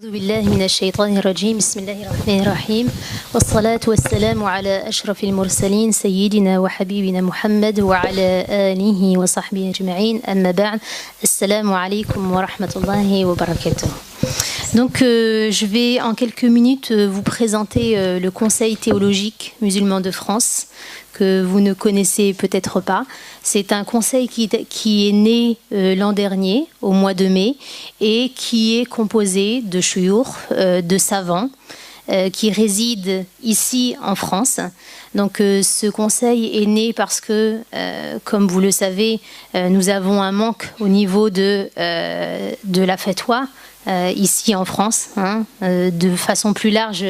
أعوذ بالله من الشيطان الرجيم بسم الله الرحمن الرحيم والصلاة والسلام على أشرف المرسلين سيدنا وحبيبنا محمد وعلى آله وصحبه أجمعين أما بعد السلام عليكم ورحمة الله وبركاته. Donc je vais en quelques minutes vous présenter le Conseil théologique musulman de France que vous ne connaissez peut-être pas. C'est un conseil qui est né l'an dernier, au mois de mai, et qui est composé de chouyour, de savants, qui résident ici en France. Donc ce conseil est né parce que, comme vous le savez, nous avons un manque au niveau de la fatwa, ici en France, de façon plus large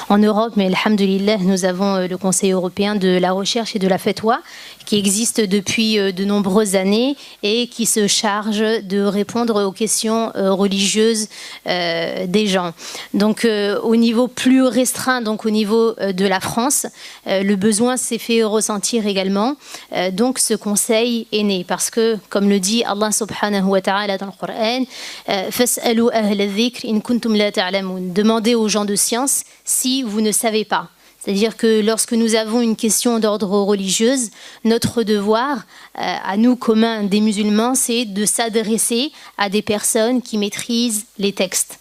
en Europe, mais alhamdoulilah, nous avons le Conseil européen de la recherche et de la fatwa qui existe depuis de nombreuses années et qui se charge de répondre aux questions religieuses des gens. Donc au niveau plus restreint, donc au niveau de la France, le besoin s'est fait ressentir également. Donc ce conseil est né parce que, comme le dit Allah subhanahu wa ta'ala dans le Coran, فَاسْأَلُوا أَهْلَ الذِّكْرِ إِن كُنتُمْ لَا تَعْلَمُونَ. Demandez aux gens de science si vous ne savez pas. C'est-à-dire que lorsque nous avons une question d'ordre religieuse, notre devoir, à nous communs des musulmans, c'est de s'adresser à des personnes qui maîtrisent les textes.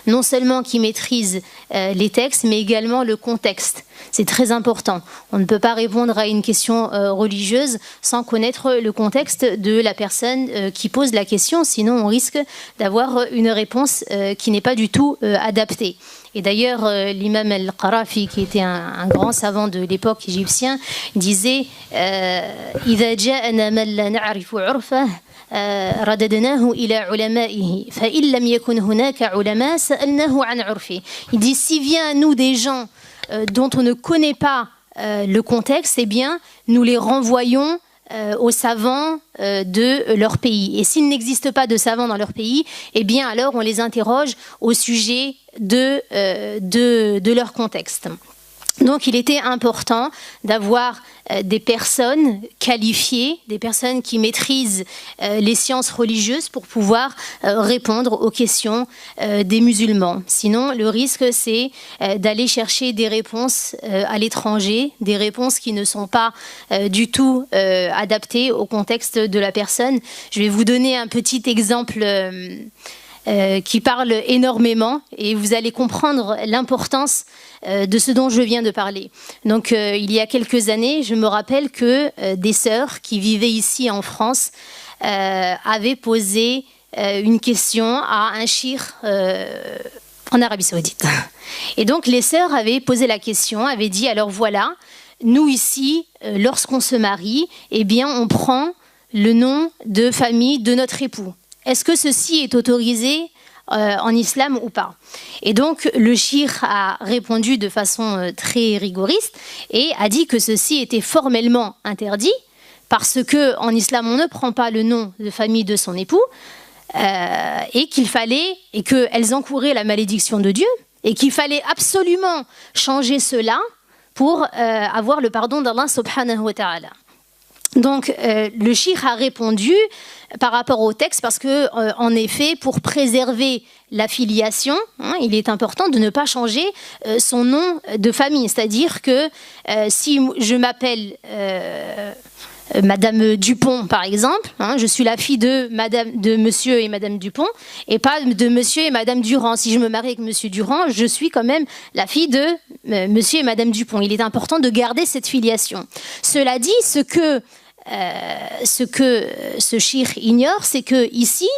Non seulement qui maîtrisent les textes, mais également le contexte. C'est très important. On ne peut pas répondre à une question religieuse sans connaître le contexte de la personne qui pose la question, sinon on risque d'avoir une réponse qui n'est pas du tout adaptée. Et d'ailleurs, l'imam al-Qarafi, qui était un grand savant de l'époque égyptien, disait إذا جاءنا من لا نعرف عرفه رددناه إلى علمائه فإن لم يكن هناك علماء سألناه عن عرفه. Il dit, si vient à nous des gens dont on ne connaît pas le contexte, eh bien, nous les renvoyons aux savants de leur pays. Et s'il n'existe pas de savants dans leur pays, eh bien, alors on les interroge au sujet de leur contexte. Donc il était important d'avoir des personnes qualifiées, des personnes qui maîtrisent les sciences religieuses pour pouvoir répondre aux questions des musulmans. Sinon, le risque, c'est d'aller chercher des réponses à l'étranger, des réponses qui ne sont pas du tout adaptées au contexte de la personne. Je vais vous donner un petit exemple qui parle énormément et vous allez comprendre l'importance de ce dont je viens de parler. Donc il y a quelques années, je me rappelle que des sœurs qui vivaient ici en France avaient posé une question à un cheikh en Arabie Saoudite. Et donc les sœurs avaient posé la question, avaient dit, alors voilà, nous ici, lorsqu'on se marie, eh bien on prend le nom de famille de notre époux. Est-ce que ceci est autorisé en islam ou pas? Et donc le cheikh a répondu de façon très rigoriste et a dit que ceci était formellement interdit parce que en islam on ne prend pas le nom de famille de son époux et qu'il fallait et qu'elles encouraient la malédiction de Dieu et qu'il fallait absolument changer cela pour avoir le pardon d'Allah subhanahu wa ta'ala. Donc le cheikh a répondu par rapport au texte parce que en effet, pour préserver la filiation, il est important de ne pas changer son nom de famille. C'est-à-dire que si je m'appelle Madame Dupont, par exemple, je suis la fille de Monsieur et Madame Dupont, et pas de Monsieur et Madame Durand. Si je me marie avec Monsieur Durand, je suis quand même la fille de Monsieur et Madame Dupont. Il est important de garder cette filiation. Cela dit, ce que ce cheikh ignore, c'est que ici,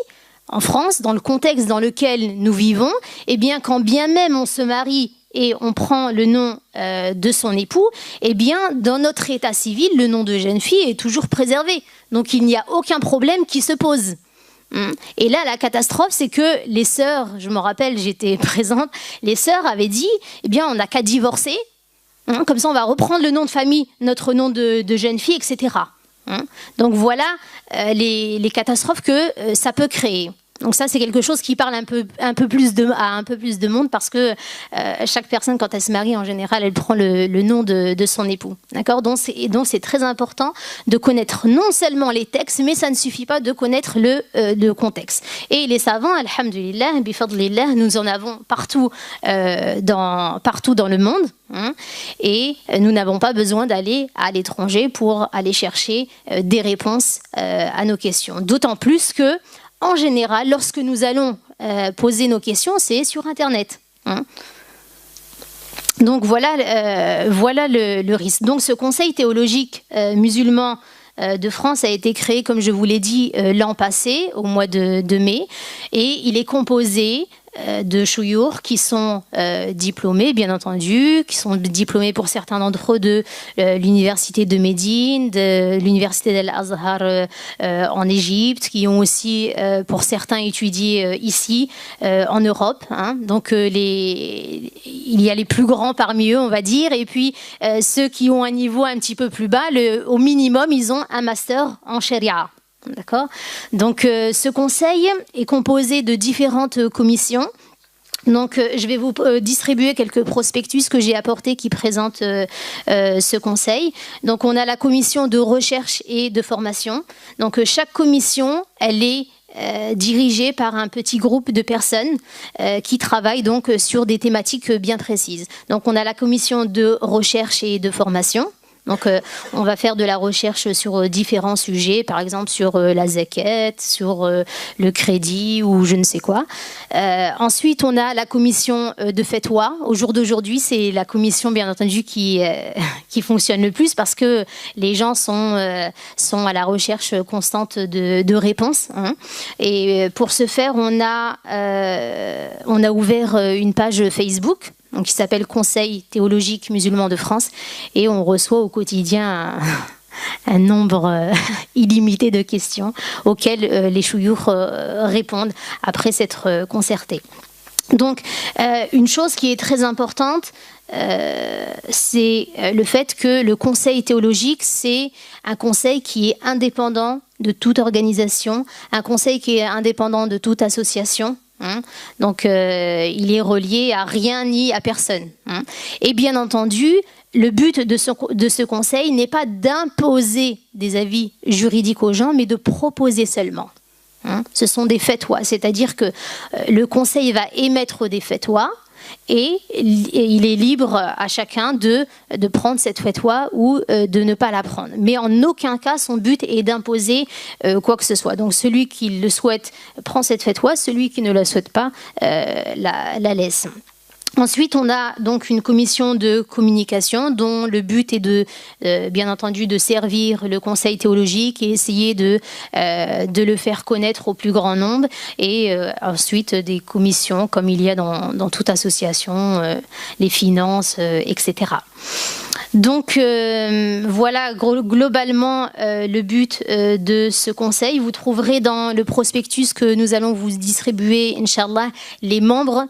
en France, dans le contexte dans lequel nous vivons, eh bien, quand bien même on se marie et on prend le nom de son époux, eh bien, dans notre état civil, le nom de jeune fille est toujours préservé. Donc, il n'y a aucun problème qui se pose. Et là, la catastrophe, c'est que les sœurs, je me rappelle, j'étais présente, les sœurs avaient dit, eh bien, on n'a qu'à divorcer, comme ça, on va reprendre le nom de famille, notre nom de jeune fille, etc. Donc voilà les catastrophes que ça peut créer. Donc ça, c'est quelque chose qui parle un peu plus de monde parce que chaque personne, quand elle se marie, en général, elle prend le nom de son époux. D'accord ? Donc c'est très important de connaître non seulement les textes, mais ça ne suffit pas de connaître le contexte. Et les savants, alhamdulillah, bifadlillah, nous en avons partout dans le monde. Et nous n'avons pas besoin d'aller à l'étranger pour aller chercher des réponses à nos questions. D'autant plus que, en général, lorsque nous allons poser nos questions, c'est sur Internet. Donc voilà le risque. Donc ce conseil théologique musulman de France a été créé, comme je vous l'ai dit, l'an passé, au mois de mai, et il est composé de chouyours qui sont diplômés, bien entendu, qui sont diplômés pour certains d'entre eux de l'université de Médine, de l'université d'Al-Azhar en Égypte, qui ont aussi, pour certains, étudié ici, en Europe. Donc, il y a les plus grands parmi eux, on va dire, et puis ceux qui ont un niveau un petit peu plus bas, au minimum, ils ont un master en charia. D'accord ? Donc, ce conseil est composé de différentes commissions. Donc, je vais vous distribuer quelques prospectus que j'ai apportés qui présentent ce conseil. Donc, on a la commission de recherche et de formation. Donc, chaque commission, elle est dirigée par un petit groupe de personnes qui travaillent donc sur des thématiques bien précises. Donc, on a la commission de recherche et de formation. Donc, on va faire de la recherche sur différents sujets, par exemple sur la zakat, sur le crédit ou je ne sais quoi. Ensuite, on a la commission de fatwa. Au jour d'aujourd'hui, c'est la commission, bien entendu, qui fonctionne le plus parce que les gens sont à la recherche constante de réponses. Et pour ce faire, on a ouvert une page Facebook. Donc, qui s'appelle Conseil théologique musulman de France, et on reçoit au quotidien un nombre illimité de questions auxquelles les chouyours répondent après s'être concertés. Donc, une chose qui est très importante, c'est le fait que le conseil théologique, c'est un conseil qui est indépendant de toute organisation, un conseil qui est indépendant de toute association. Donc, il est relié à rien ni à personne. Et bien entendu, le but de ce conseil n'est pas d'imposer des avis juridiques aux gens, mais de proposer seulement. Ce sont des fatwas, c'est-à-dire que le conseil va émettre des fatwas et il est libre à chacun de prendre cette fatwa ou de ne pas la prendre. Mais en aucun cas, son but est d'imposer quoi que ce soit. Donc celui qui le souhaite prend cette fatwa, celui qui ne la souhaite pas la laisse. Ensuite, on a donc une commission de communication dont le but est bien entendu, de servir le conseil théologique et essayer de le faire connaître au plus grand nombre. Et ensuite, des commissions, comme il y a dans toute association, les finances, etc. Donc, voilà globalement le but de ce conseil. Vous trouverez dans le prospectus que nous allons vous distribuer, Inch'Allah, les membres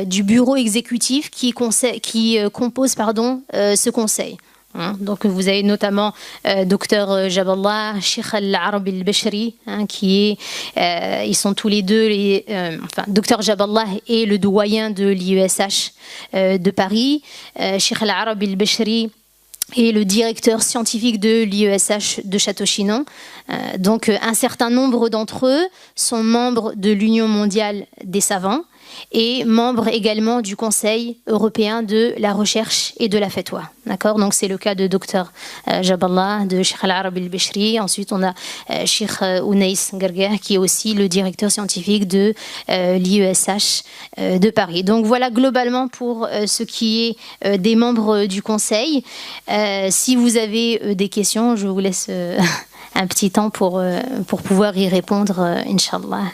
du bureau exécutif qui compose ce conseil. Donc vous avez notamment Dr Jaballah, Cheikh Al-Arab Al-Bashri, ils sont tous les deux, Dr Jaballah est le doyen de l'IESH de Paris, Cheikh Al-Arab Al-Bashri est le directeur scientifique de l'IESH de Château-Chinon. Donc un certain nombre d'entre eux sont membres de l'Union mondiale des savants et membre également du Conseil européen de la recherche et de la fatwa. D'accord ? Donc c'est le cas de Dr Jaballah, de Cheikh Al-Arab Al-Bashri. Ensuite, on a Cheikh Ounais Gargah, qui est aussi le directeur scientifique de l'IESH de Paris. Donc voilà globalement pour ce qui est des membres du Conseil. Si vous avez des questions, je vous laisse un petit temps pour pouvoir y répondre, Inch'Allah.